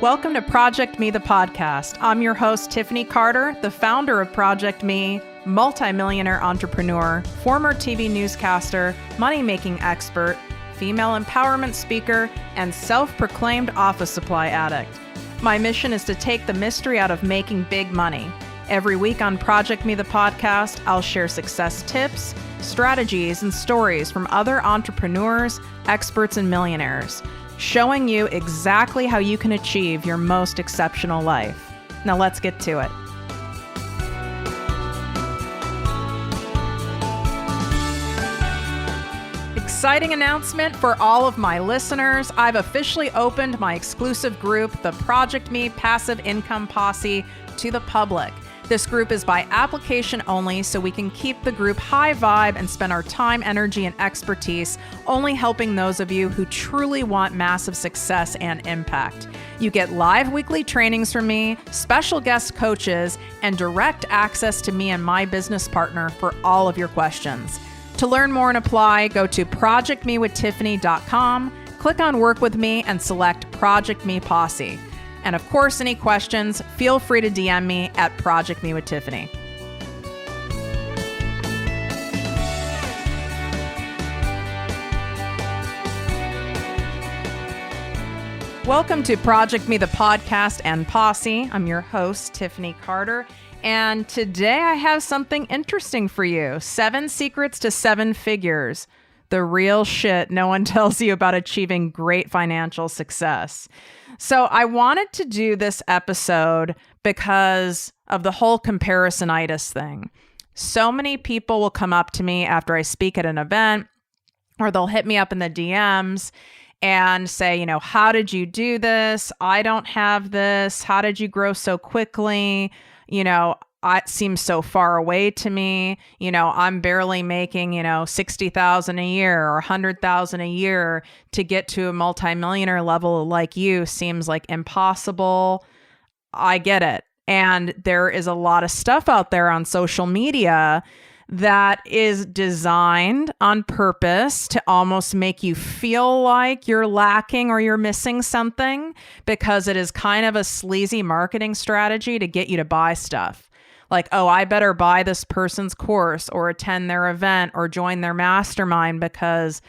Welcome to ProjectME, the podcast. I'm your host, Tiffany Carter, the founder of ProjectME, multimillionaire entrepreneur, former TV newscaster, money-making expert, female empowerment speaker, and self-proclaimed office supply addict. My mission is to take the mystery out of making big money. Every week on ProjectME, the podcast, I'll share success tips, strategies, and stories from other entrepreneurs, experts, and millionaires, showing you exactly how you can achieve your most exceptional life. Now let's get to it. Exciting announcement for all of my listeners. I've officially opened my exclusive group, the ProjectME Passive Income Posse, to the public. This group is by application only, so we can keep the group high vibe and spend our time, energy, and expertise only helping those of you who truly want massive success and impact. You get live weekly trainings from me, special guest coaches, and direct access to me and my business partner for all of your questions. To learn more and apply, go to projectmewithtiffany.com, click on Work With Me, and select ProjectME Posse. And of course, any questions, feel free to DM me at ProjectME with Tiffany. Welcome to ProjectME, the podcast and posse. I'm your host, Tiffany Carter. And today I have something interesting for you. 7 secrets to 7 figures. The real shit no one tells you about achieving great financial success. So I wanted to do this episode because of the whole comparisonitis thing. So many people will come up to me after I speak at an event, or they'll hit me up in the DMs and say, how did you do this? I don't have this. How did you grow so quickly? It seems so far away to me. I'm barely making, 60,000 a year or 100,000 a year. To get to a multimillionaire level like you seems like impossible. I get it. And there is a lot of stuff out there on social media that is designed on purpose to almost make you feel like you're lacking or you're missing something, because it is kind of a sleazy marketing strategy to get you to buy stuff. Like, oh, I better buy this person's course or attend their event or join their mastermind because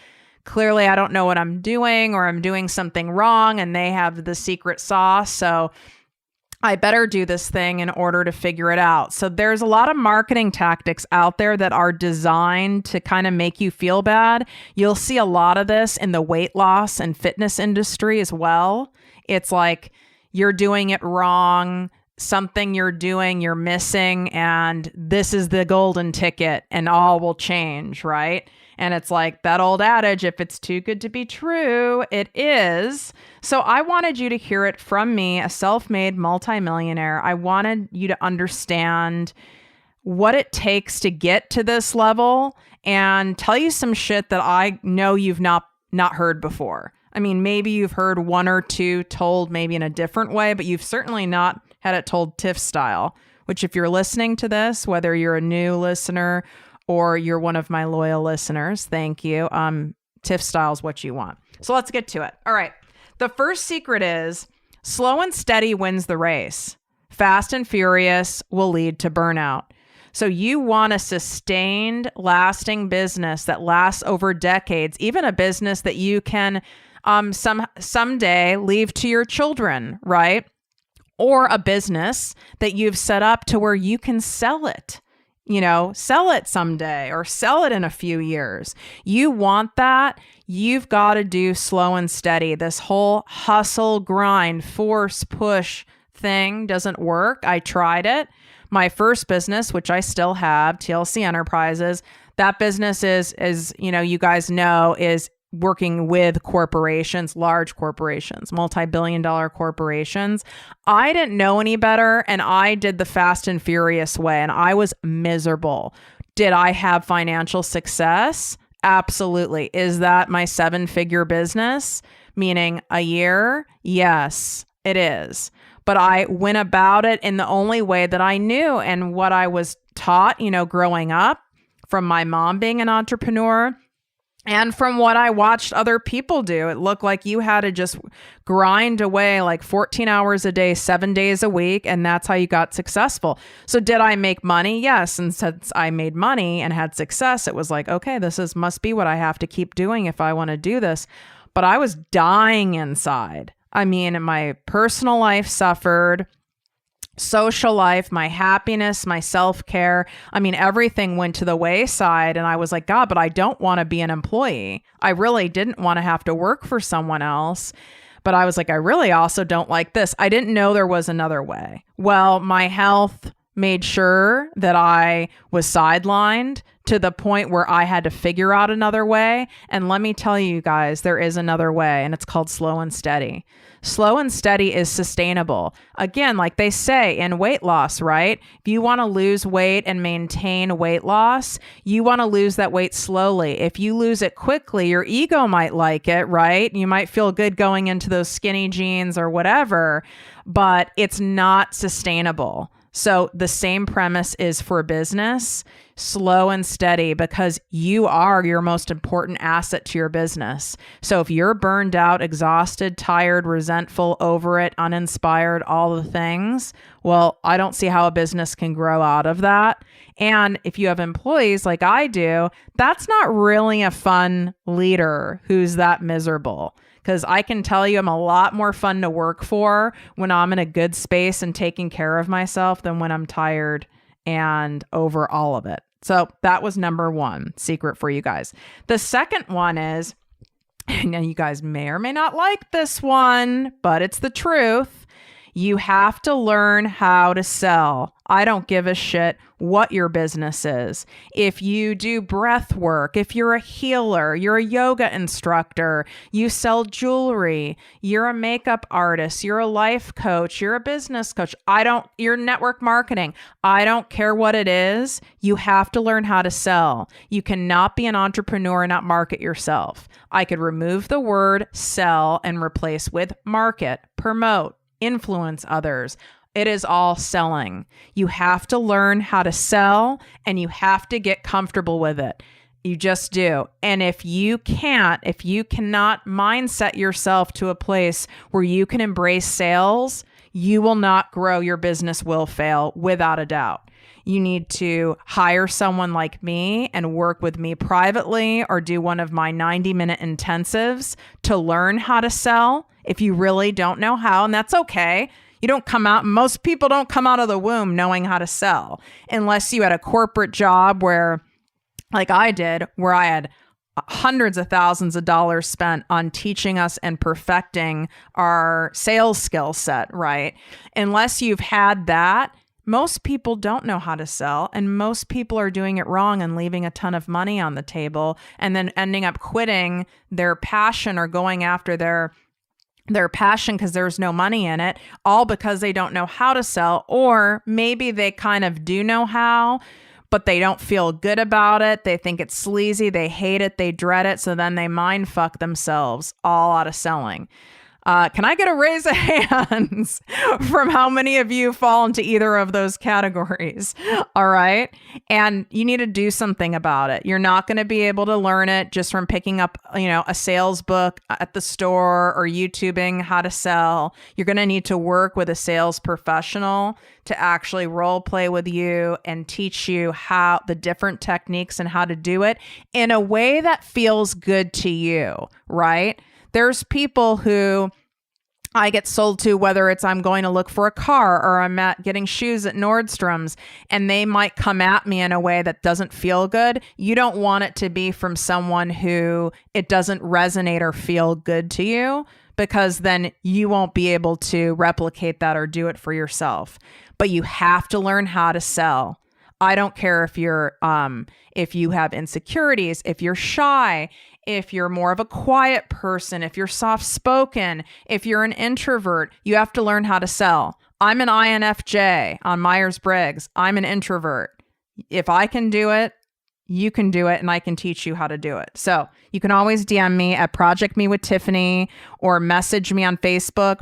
clearly I don't know what I'm doing, or I'm doing something wrong and they have the secret sauce. So I better do this thing in order to figure it out. So there's a lot of marketing tactics out there that are designed to kind of make you feel bad. You'll see a lot of this in the weight loss and fitness industry as well. It's like you're doing it wrong. Something you're doing, you're missing, and this is the golden ticket and all will change, right? And it's like that old adage, if it's too good to be true, it is. So I wanted you to hear it from me, a self-made multimillionaire. I wanted you to understand what it takes to get to this level and tell you some shit that I know you've not heard before. I mean, maybe you've heard one or two told maybe in a different way, but you've certainly not had it told Tiff style, which if you're listening to this, whether you're a new listener or you're one of my loyal listeners, thank you. Tiff style is what you want. So let's get to it. All right. The first secret is slow and steady wins the race. Fast and furious will lead to burnout. So you want a sustained, lasting business that lasts over decades, even a business that you can someday leave to your children, right? Or a business that you've set up to where you can sell it, sell it someday or sell it in a few years. You want that. You've got to do slow and steady. This whole hustle, grind, force, push thing doesn't work. I tried it. My first business, which I still have, TLC Enterprises, that business is, you guys know, is working with corporations, large corporations, multi-billion-dollar corporations. I didn't know any better, and I did the fast and furious way, and I was miserable. Did I have financial success? Absolutely. Is that my 7-figure business, meaning a year? Yes, it is. But I went about it in the only way that I knew and what I was taught, growing up from my mom being an entrepreneur. And from what I watched other people do, it looked like you had to just grind away like 14 hours a day, 7 days a week. And that's how you got successful. So did I make money? Yes. And since I made money and had success, it was like, okay, must be what I have to keep doing if I want to do this. But I was dying inside. I mean, my personal life suffered. Social life, my happiness, my self-care. I mean, everything went to the wayside. And I was like, God, but I don't want to be an employee. I really didn't want to have to work for someone else. But I was like, I really also don't like this. I didn't know there was another way. Well, my health made sure that I was sidelined to the point where I had to figure out another way. And let me tell you guys, there is another way, and it's called slow and steady. Slow and steady is sustainable. Again, like they say in weight loss, right? If you want to lose weight and maintain weight loss, you want to lose that weight slowly. If you lose it quickly, your ego might like it, right? You might feel good going into those skinny jeans or whatever, but it's not sustainable. So the same premise is for business, slow and steady, because you are your most important asset to your business. So if you're burned out, exhausted, tired, resentful, over it, uninspired, all the things, well, I don't see how a business can grow out of that. And if you have employees like I do, that's not really a fun leader who's that miserable. Because I can tell you I'm a lot more fun to work for when I'm in a good space and taking care of myself than when I'm tired and over all of it. So that was number one secret for you guys. The second one is, now you guys may or may not like this one, but it's the truth. You have to learn how to sell. I don't give a shit what your business is. If you do breath work, if you're a healer, you're a yoga instructor, you sell jewelry, you're a makeup artist, you're a life coach, you're a business coach, you're network marketing. I don't care what it is. You have to learn how to sell. You cannot be an entrepreneur and not market yourself. I could remove the word sell and replace with market, promote, influence others. It is all selling. You have to learn how to sell and you have to get comfortable with it. You just do. And if you cannot mindset yourself to a place where you can embrace sales, you will not grow. Your business will fail without a doubt. You need to hire someone like me and work with me privately or do one of my 90-minute intensives to learn how to sell. If you really don't know how, and that's okay. Most people don't come out of the womb knowing how to sell unless you had a corporate job where, like I did, where I had hundreds of thousands of dollars spent on teaching us and perfecting our sales skill set, right? Unless you've had that, most people don't know how to sell, and most people are doing it wrong and leaving a ton of money on the table and then ending up quitting their passion or going after their passion because there's no money in it, all because they don't know how to sell. Or maybe they kind of do know how, but they don't feel good about it. They think it's sleazy. They hate it. They dread it. So then they mind fuck themselves all out of selling. Can I get a raise of hands from how many of you fall into either of those categories? All right. And you need to do something about it. You're not going to be able to learn it just from picking up, a sales book at the store or YouTubing how to sell. You're going to need to work with a sales professional to actually role play with you and teach you how the different techniques and how to do it in a way that feels good to you, right? There's people who I get sold to, whether it's I'm going to look for a car or I'm getting shoes at Nordstrom's, and they might come at me in a way that doesn't feel good. You don't want it to be from someone who it doesn't resonate or feel good to you, because then you won't be able to replicate that or do it for yourself. But you have to learn how to sell. I don't care if you have insecurities, if you're shy, if you're more of a quiet person, if you're soft-spoken, if you're an introvert, you have to learn how to sell. I'm an INFJ on Myers-Briggs. I'm an introvert. If I can do it, you can do it, and I can teach you how to do it. So you can always DM me at ProjectME with Tiffany or message me on Facebook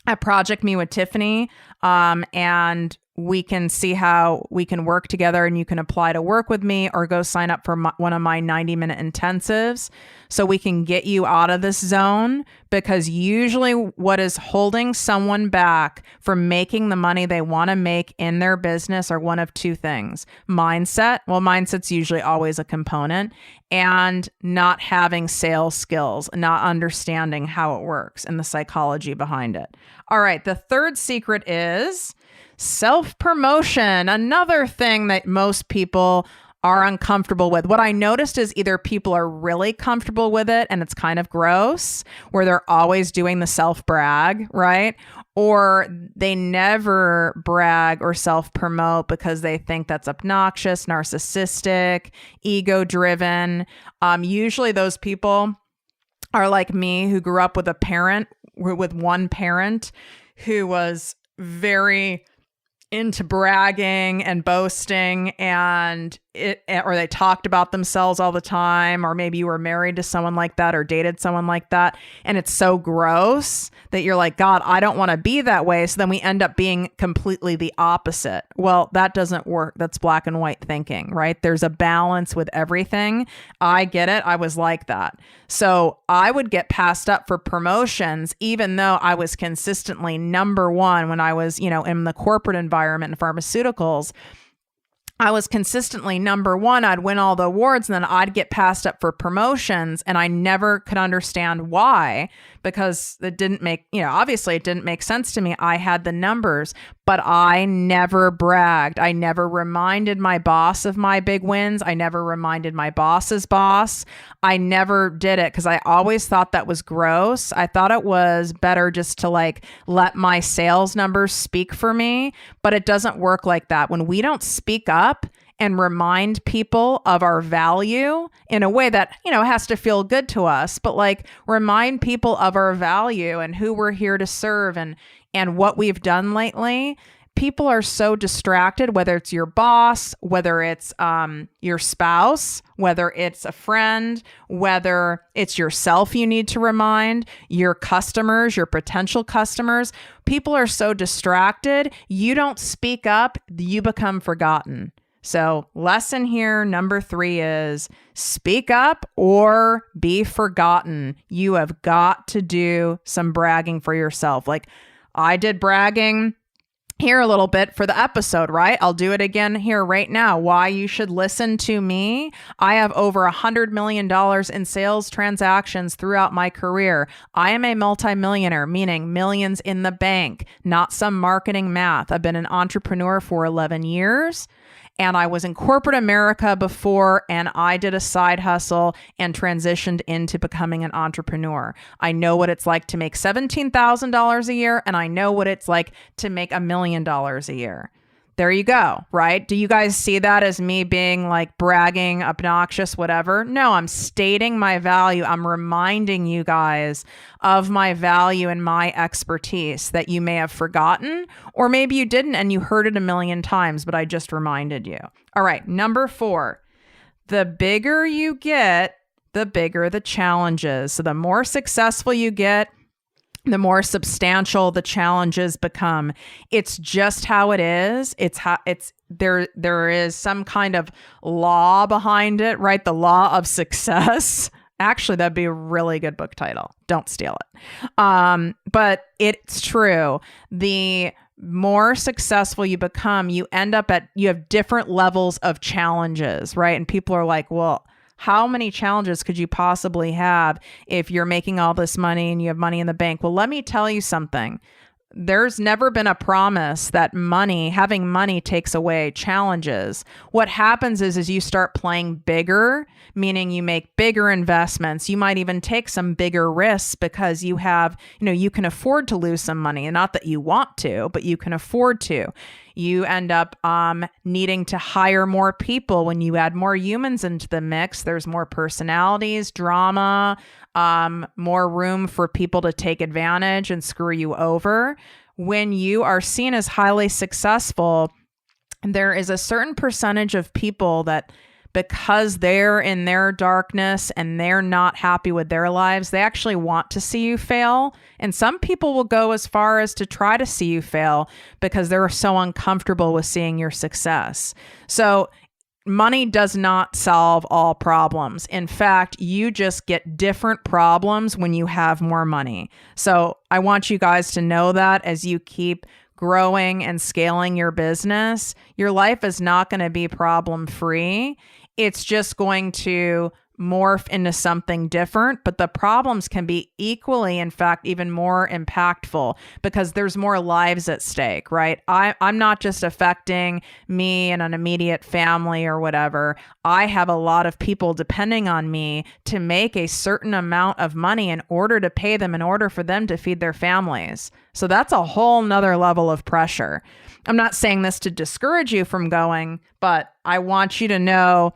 at ProjectME with Tiffany. And we can see how we can work together and you can apply to work with me or go sign up for one of my 90-minute intensives so we can get you out of this zone. Because usually what is holding someone back from making the money they want to make in their business are one of two things. Mindset. Well, mindset's usually always a component, and not having sales skills, not understanding how it works and the psychology behind it. All right. The third secret is self-promotion, another thing that most people are uncomfortable with. What I noticed is either people are really comfortable with it and it's kind of gross, where they're always doing the self-brag, right? Or they never brag or self-promote because they think that's obnoxious, narcissistic, ego-driven. Usually those people are like me, who grew up with with one parent who was very into bragging and boasting, or they talked about themselves all the time, or maybe you were married to someone like that or dated someone like that. And it's so gross that you're like, God, I don't want to be that way. So then we end up being completely the opposite. Well, that doesn't work. That's black and white thinking, right? There's a balance with everything. I get it. I was like that. So I would get passed up for promotions, even though I was consistently number one when I was, in the corporate environment in pharmaceuticals. I was consistently number one. I'd win all the awards and then I'd get passed up for promotions. And I never could understand why, because it didn't make, obviously it didn't make sense to me. I had the numbers, but I never bragged. I never reminded my boss of my big wins. I never reminded my boss's boss. I never did it because I always thought that was gross. I thought it was better just to let my sales numbers speak for me, but it doesn't work like that. When we don't speak up and remind people of our value in a way that, has to feel good to us, but remind people of our value and who we're here to serve and what we've done lately. People are so distracted, whether it's your boss, whether it's your spouse, whether it's a friend, whether it's yourself you need to remind, your customers, your potential customers. People are so distracted. You don't speak up, you become forgotten. So lesson here, number 3 is speak up or be forgotten. You have got to do some bragging for yourself. I did bragging here a little bit for the episode, right? I'll do it again here right now. Why you should listen to me. I have over $100 million in sales transactions throughout my career. I am a multimillionaire, meaning millions in the bank, not some marketing math. I've been an entrepreneur for 11 years. And I was in corporate America before, and I did a side hustle and transitioned into becoming an entrepreneur. I know what it's like to make $17,000 a year, and I know what it's like to make $1 million a year. There you go, right? Do you guys see that as me being bragging, obnoxious, whatever? No, I'm stating my value. I'm reminding you guys of my value and my expertise that you may have forgotten, or maybe you didn't and you heard it a million times, but I just reminded you. All right, number 4, the bigger you get, the bigger the challenges. So the more successful you get, the more substantial the challenges become. It's just how it is. There is some kind of law behind it, right? The law of success. Actually, that'd be a really good book title. Don't steal it. But it's true. The more successful you become, you have different levels of challenges, right? And people are like, well, how many challenges could you possibly have if you're making all this money and you have money in the bank? Well, let me tell you something. There's never been a promise that having money takes away challenges. What happens is you start playing bigger, meaning you make bigger investments. You might even take some bigger risks because you can afford to lose some money. And not that you want to, but you can afford to. You end up needing to hire more people. When you add more humans into the mix, there's more personalities, drama, more room for people to take advantage and screw you over. When you are seen as highly successful, there is a certain percentage of people that because they're in their darkness and they're not happy with their lives, they actually want to see you fail. And some people will go as far as to try to see you fail because they're so uncomfortable with seeing your success. So money does not solve all problems. In fact, you just get different problems when you have more money. So I want you guys to know that as you keep growing and scaling your business, your life is not going to be problem free. It's just going to morph into something different, but the problems can be equally, in fact, even more impactful because there's more lives at stake, right? I'm not just affecting me and an immediate family or whatever. I have a lot of people depending on me to make a certain amount of money in order to pay them, in order for them to feed their families. So that's a whole nother level of pressure. I'm not saying this to discourage you from going, but I want you to know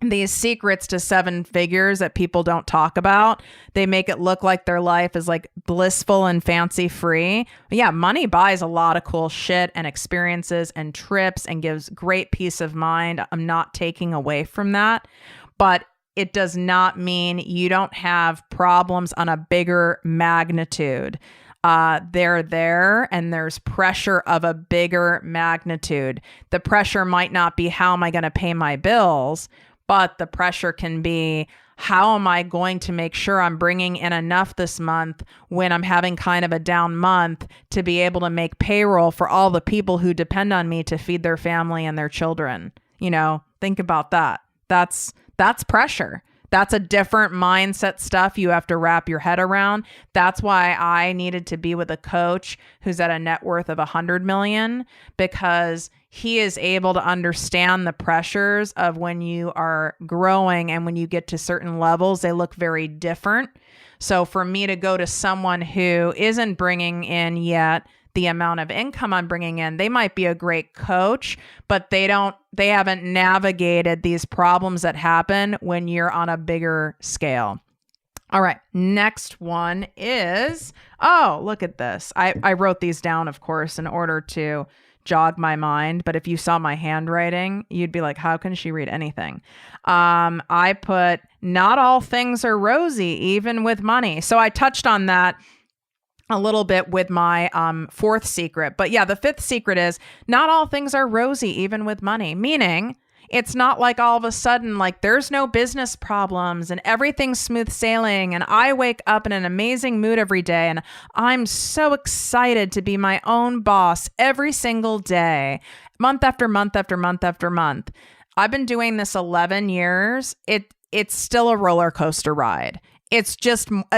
these secrets to 7 figures that people don't talk about. They make it look like their life is like blissful and fancy free. But yeah, money buys a lot of cool shit and experiences and trips and gives great peace of mind. I'm not taking away from that, but it does not mean you don't have problems on a bigger magnitude. They're there and there's pressure of a bigger magnitude. The pressure might not be how am I going to pay my bills, but the pressure can be, how am I going to make sure I'm bringing in enough this month when I'm having kind of a down month to be able to make payroll for all the people who depend on me to feed their family and their children? You know, think about that. That's pressure. That's a different mindset stuff you have to wrap your head around. That's why I needed to be with a coach who's at a net worth of 100 million, because he is able to understand the pressures of when you are growing and when you get to certain levels, they look very different. So for me to go to someone who isn't bringing in yet the amount of income I'm bringing in, they might be a great coach, but they haven't navigated these problems that happen when you're on a bigger scale. All right. Next one is, oh, look at this. I wrote these down, of course, in order to jog my mind. But if you saw my handwriting, you'd be like, how can she read anything? I put, not all things are rosy, even with money. So I touched on that a little bit with my 4th secret. But yeah, the 5th secret is not all things are rosy, even with money, meaning it's not like all of a sudden, like there's no business problems and everything's smooth sailing. And I wake up in an amazing mood every day. And I'm so excited to be my own boss every single day, month after month after month after month. I've been doing this 11 years. It's still a roller coaster ride. It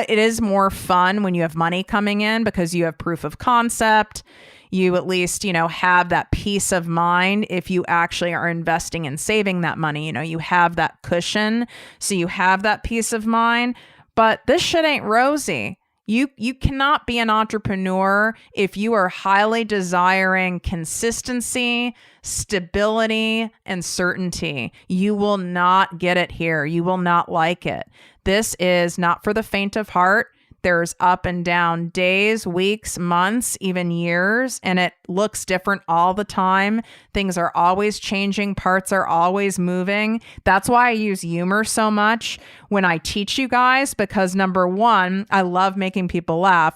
is more fun when you have money coming in because you have proof of concept. You at least, have that peace of mind if you actually are investing and saving that money. You have that cushion. So you have that peace of mind. But this shit ain't rosy. You cannot be an entrepreneur if you are highly desiring consistency, stability, and certainty. You will not get it here. You will not like it. This is not for the faint of heart. There's up and down days, weeks, months, even years, and it looks different all the time. Things are always changing. Parts are always moving. That's why I use humor so much when I teach you guys, because number one, I love making people laugh.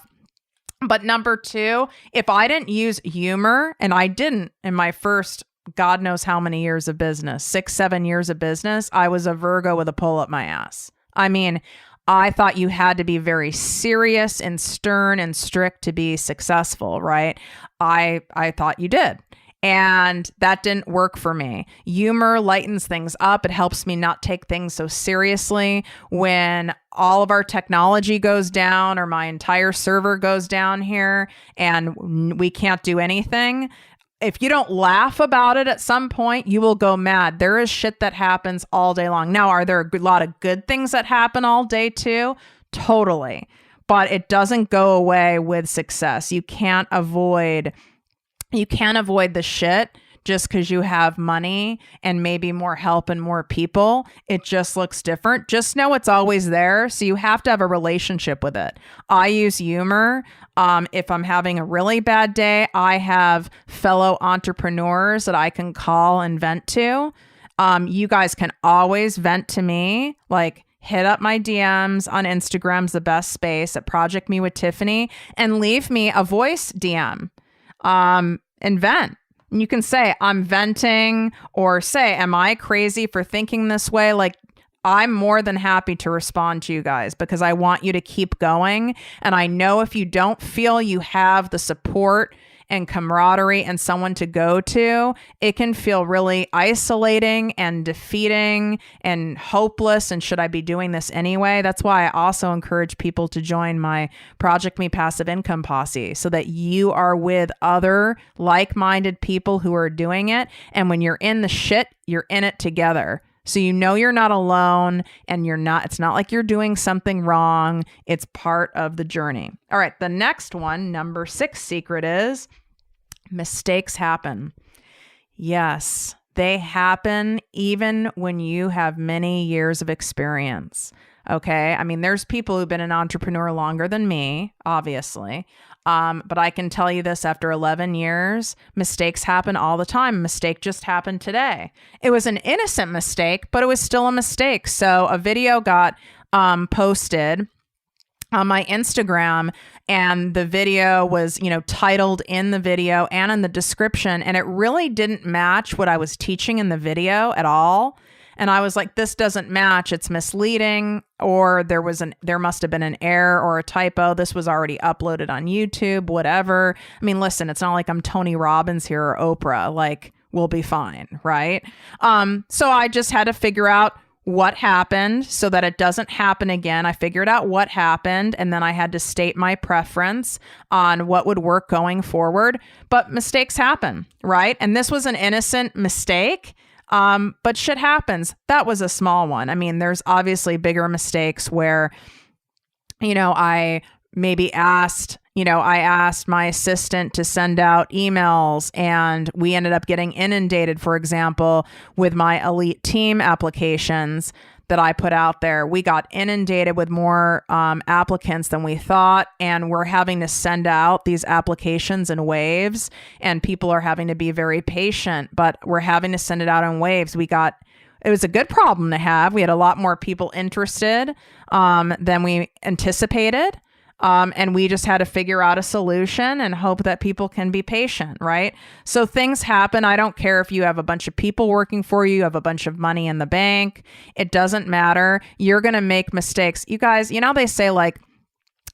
But number two, if I didn't use humor, and I didn't in my first God knows how many years of business, 6, 7 years of business, I was a Virgo with a pole up my ass. I mean, I thought you had to be very serious and stern and strict to be successful, right? I thought you did. And that didn't work for me. Humor lightens things up. It helps me not take things so seriously. When all of our technology goes down or my entire server goes down here and we can't do anything, if you don't laugh about it at some point, you will go mad. There is shit that happens all day long. Now, are there a lot of good things that happen all day too? Totally. But it doesn't go away with success. You can't avoid the shit just because you have money and maybe more help and more people. It just looks different. Just know it's always there. So you have to have a relationship with it. I use humor. If I'm having a really bad day, I have fellow entrepreneurs that I can call and vent to. You guys can always vent to me, like hit up my DMs on Instagram's the best space at ProjectME with Tiffany, and leave me a voice DM and vent. And you can say, I'm venting, or say, am I crazy for thinking this way? Like, I'm more than happy to respond to you guys because I want you to keep going. And I know if you don't feel you have the support and camaraderie and someone to go to, it can feel really isolating and defeating and hopeless. And should I be doing this anyway? That's why I also encourage people to join my ProjectME Passive Income Posse so that you are with other like-minded people who are doing it. And when you're in the shit, you're in it together. So you know you're not alone, and it's not like you're doing something wrong. It's part of the journey. All right, the next one, number 6 secret is mistakes happen. Yes, they happen even when you have many years of experience. Okay, I mean, there's people who've been an entrepreneur longer than me, obviously. But I can tell you this, after 11 years, mistakes happen all the time. A mistake just happened today. It was an innocent mistake, but it was still a mistake. So a video got posted on my Instagram, and the video was, titled in the video and in the description, and it really didn't match what I was teaching in the video at all. And I was like, this doesn't match. It's misleading, or there must have been an error or a typo. This was already uploaded on YouTube, whatever. I mean, listen, it's not like I'm Tony Robbins here or Oprah. Like, we'll be fine, right? So I just had to figure out what happened so that it doesn't happen again. I figured out what happened, and then I had to state my preference on what would work going forward. But mistakes happen, right? And this was an innocent mistake. But shit happens. That was a small one. I mean, there's obviously bigger mistakes where, I asked my assistant to send out emails, and we ended up getting inundated, for example, with my elite team applications that I put out there. We got inundated with more applicants than we thought, and we're having to send out these applications in waves, and people are having to be very patient, but we're having to send it out in waves. It was a good problem to have. We had a lot more people interested than we anticipated. And we just had to figure out a solution and hope that people can be patient, right? So things happen. I don't care if you have a bunch of people working for you, you have a bunch of money in the bank. It doesn't matter. You're going to make mistakes. You guys, they say like,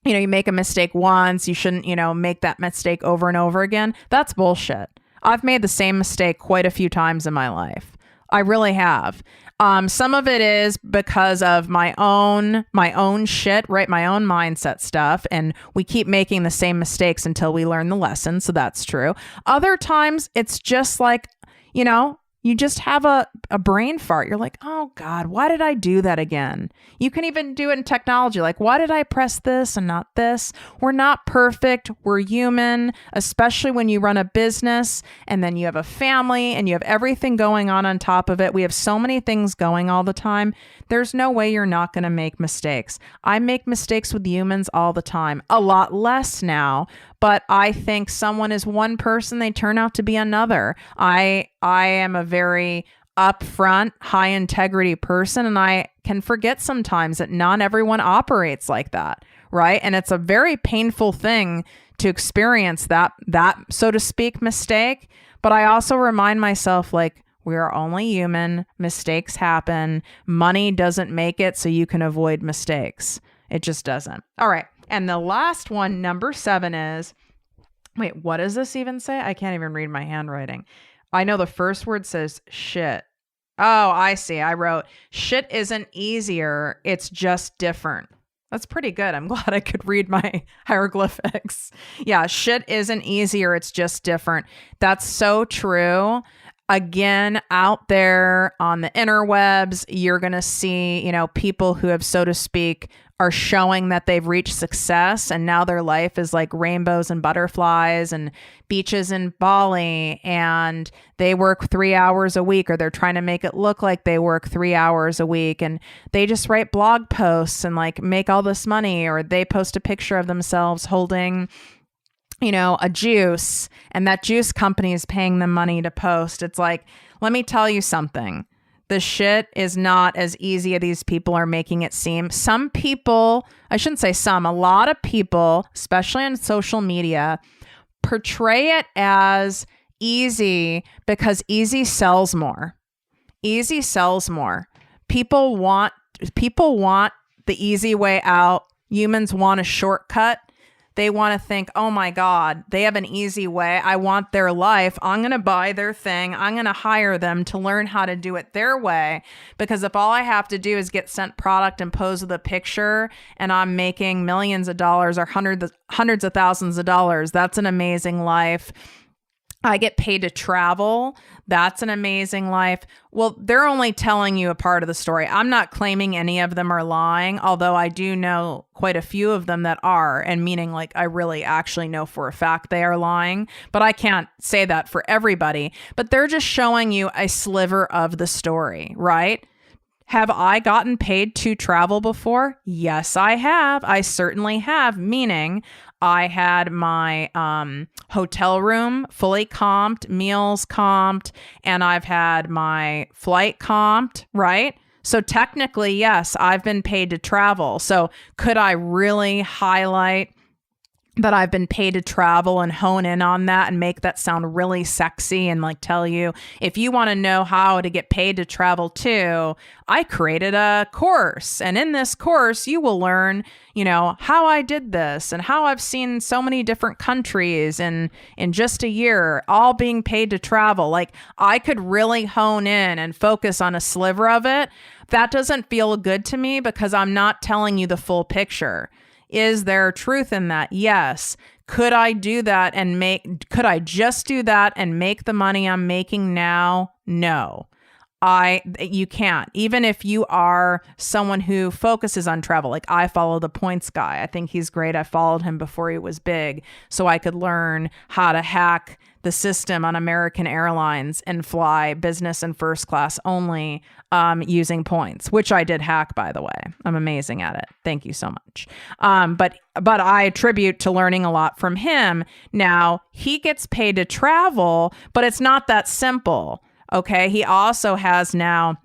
you make a mistake once, you shouldn't, make that mistake over and over again. That's bullshit. I've made the same mistake quite a few times in my life. I really have. Some of it is because of my own shit, right? My own mindset stuff. And we keep making the same mistakes until we learn the lesson. So that's true. Other times it's just like, you just have a brain fart. You're like, oh God, why did I do that again? You can even do it in technology. Like, why did I press this and not this? We're not perfect. We're human, especially when you run a business and then you have a family and you have everything going on top of it. We have so many things going all the time. There's no way you're not going to make mistakes. I make mistakes with humans all the time, a lot less now. But I think someone is one person, they turn out to be another. I am a very upfront, high integrity person, and I can forget sometimes that not everyone operates like that, right? And it's a very painful thing to experience that so to speak mistake. But I also remind myself, like, we are only human. Mistakes happen. Money doesn't make it so you can avoid mistakes. It just doesn't. All right. And the last one, number 7 is, wait, what does this even say? I can't even read my handwriting. I know the first word says shit. Oh, I see. I wrote, shit isn't easier. It's just different. That's pretty good. I'm glad I could read my hieroglyphics. Yeah, shit isn't easier. It's just different. That's so true. Again, out there on the interwebs, you're going to see, people who have, so to speak, are showing that they've reached success and now their life is like rainbows and butterflies and beaches in Bali, and they work 3 hours a week, or they're trying to make it look like they work 3 hours a week, and they just write blog posts and like make all this money, or they post a picture of themselves holding a juice, and that juice company is paying them money to post. It's like, let me tell you something. The shit is not as easy as these people are making it seem. Some people, I shouldn't say some, a lot of people, especially on social media, portray it as easy because easy sells more. Easy sells more. People want the easy way out. Humans want a shortcut. They want to think, oh my God, they have an easy way. I want their life. I'm going to buy their thing. I'm going to hire them to learn how to do it their way. Because if all I have to do is get sent product and pose with a picture and I'm making millions of dollars or hundreds of thousands of dollars, that's an amazing life. I get paid to travel. That's an amazing life. Well, they're only telling you a part of the story. I'm not claiming any of them are lying, although I do know quite a few of them that are, and meaning like I really actually know for a fact they are lying, but I can't say that for everybody. But they're just showing you a sliver of the story, right? Have I gotten paid to travel before? Yes, I have. I certainly have, meaning I had my hotel room fully comped, meals comped, and I've had my flight comped, right? So technically, yes, I've been paid to travel. So could I really highlight that I've been paid to travel and hone in on that and make that sound really sexy and like tell you, if you want to know how to get paid to travel too, I created a course. And in this course, you will learn, how I did this and how I've seen so many different countries in just a year, all being paid to travel. Like I could really hone in and focus on a sliver of it. That doesn't feel good to me because I'm not telling you the full picture. Is there truth in that? Yes. Could I do that could I just do that and make the money I'm making now? No. You can't. Even if you are someone who focuses on travel, like I follow the points guy. I think he's great. I followed him before he was big so I could learn how to hack the system on American Airlines and fly business and first class only using points, which I did hack, by the way. I'm amazing at it. Thank you so much. But I attribute to learning a lot from him. Now, he gets paid to travel, but it's not that simple. Okay. He also has now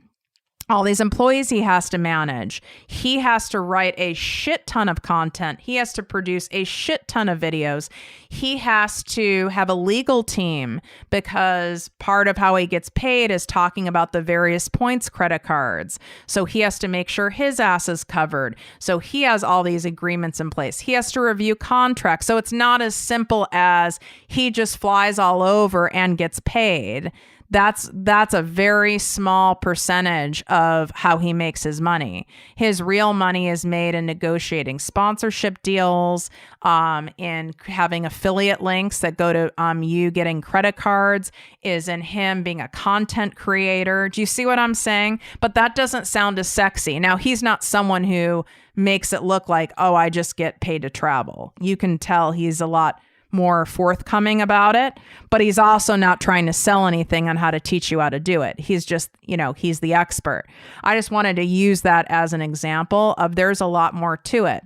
all these employees he has to manage. He has to write a shit ton of content. He has to produce a shit ton of videos. He has to have a legal team because part of how he gets paid is talking about the various points credit cards. So he has to make sure his ass is covered. So he has all these agreements in place. He has to review contracts. So it's not as simple as he just flies all over and gets paid. That's a very small percentage of how he makes his money. His real money is made in negotiating sponsorship deals, in having affiliate links that go to you getting credit cards, is in him being a content creator. Do you see what I'm saying? But that doesn't sound as sexy. Now, he's not someone who makes it look like, oh, I just get paid to travel. You can tell he's a lot more forthcoming about it, but he's also not trying to sell anything on how to teach you how to do it. He's just, he's the expert. I just wanted to use that as an example of there's a lot more to it.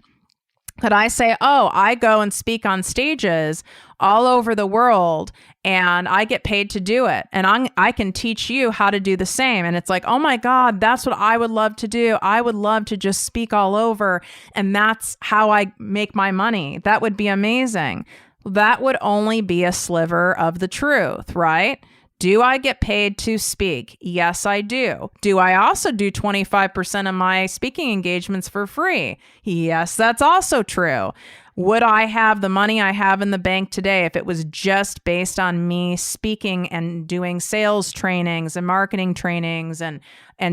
Could I say, oh, I go and speak on stages all over the world and I get paid to do it. And I can teach you how to do the same. And it's like, oh my God, that's what I would love to do. I would love to just speak all over. And that's how I make my money. That would be amazing. That would only be a sliver of the truth, right? Do I get paid to speak? Yes, I do. Do I also do 25% of my speaking engagements for free? Yes, that's also true. Would I have the money I have in the bank today if it was just based on me speaking and doing sales trainings and marketing trainings and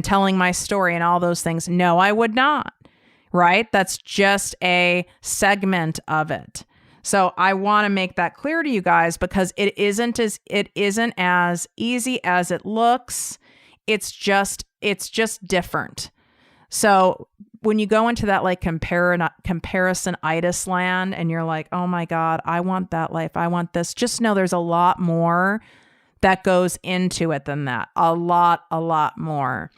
telling my story and all those things? No, I would not, right? That's just a segment of it. So I want to make that clear to you guys because it isn't as easy as it looks. It's just different. So when you go into that like comparison-itis land and you're like, oh my God, I want that life. I want this. Just know there's a lot more that goes into it than that. A lot more.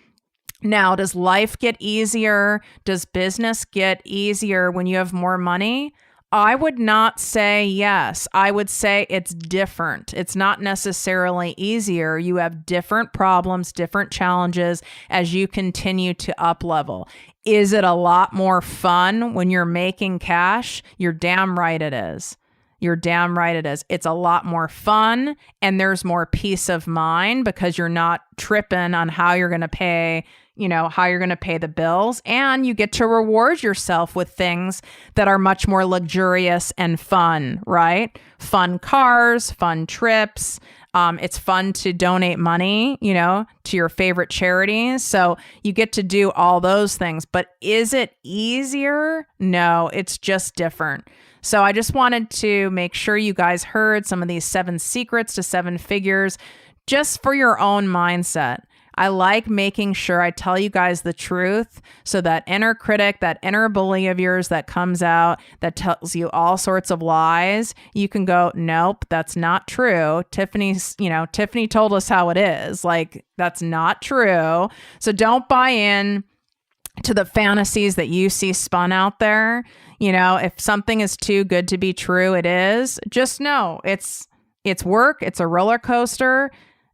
Now, does life get easier? Does business get easier when you have more money? I would not say yes. I would say it's different. It's not necessarily easier. You have different problems, different challenges as you continue to up level. Is it a lot more fun when you're making cash? You're damn right it is. You're damn right it is. It's a lot more fun and there's more peace of mind because you're not tripping on how you're going to pay, how you're going to pay the bills, and you get to reward yourself with things that are much more luxurious and fun, right? Fun cars, fun trips. It's fun to donate money, to your favorite charities. So you get to do all those things. But is it easier? No, it's just different. So I just wanted to make sure you guys heard some of these 7 secrets to 7 figures just for your own mindset. I like making sure I tell you guys the truth so that inner critic, that inner bully of yours that comes out, that tells you all sorts of lies, you can go, nope, that's not true. Tiffany told us how it is. Like, that's not true. So don't buy in to the fantasies that you see spun out there. If something is too good to be true, it is. Just know it's work. It's a roller coaster.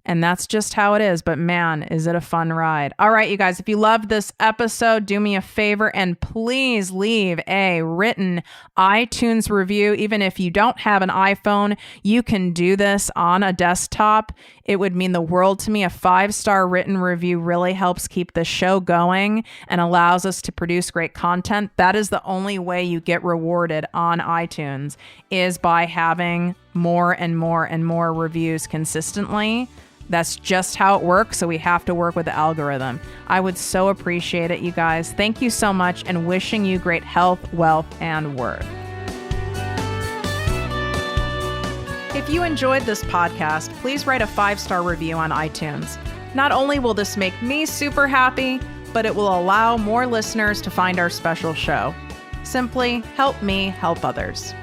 And that's just how it is. But man, is it a fun ride. All right, you guys, if you loved this episode, do me a favor and please leave a written iTunes review. Even if you don't have an iPhone, you can do this on a desktop. It would mean the world to me. A 5-star written review really helps keep the show going and allows us to produce great content. That is the only way you get rewarded on iTunes, is by having more and more and more reviews consistently. That's just how it works. So we have to work with the algorithm. I would so appreciate it, you guys. Thank you so much, and wishing you great health, wealth, and worth. If you enjoyed this podcast, please write a 5-star review on iTunes. Not only will this make me super happy, but it will allow more listeners to find our special show. Simply help me help others.